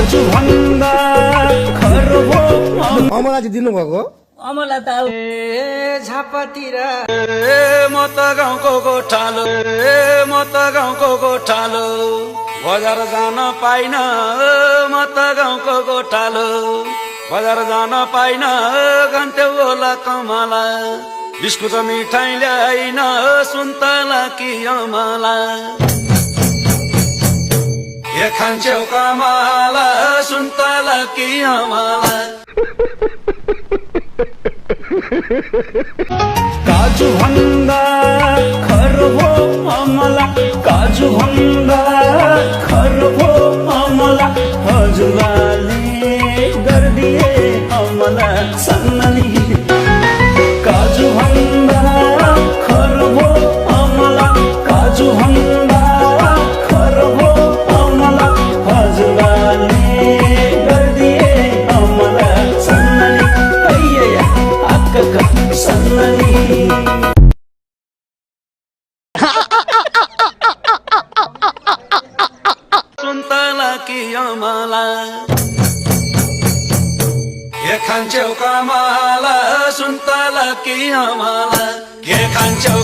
काजु भन्दा खरो हो अमला चाहिँ दिनुभएको अमला त झापातिर म त गाउँको गोठालो म त गाउँको गोठालो बजार जान पाइन म त गाउँको गोठालो बजार जान पाइन गन्थ्यो होला कमला बिस्कुट मिठाई ल्याइन सुन्तला कि अमला के खान्छौ कमला सुन्तला कि अमला काजु भन्दा खरो हो अमला काजु भन्दा खरो हो अमला हजुरले गरिदिए अमला सन्नानी काजु भन्दा खरो हो अमला काजु भन्दा खरो हो अमला हजुरले गरिदिए अमला सन्नानी अय्या अक्का सन्नानी सुन्तला कि अमला के खान्छौ कमला सुन्तला कि अमला के खान्छौ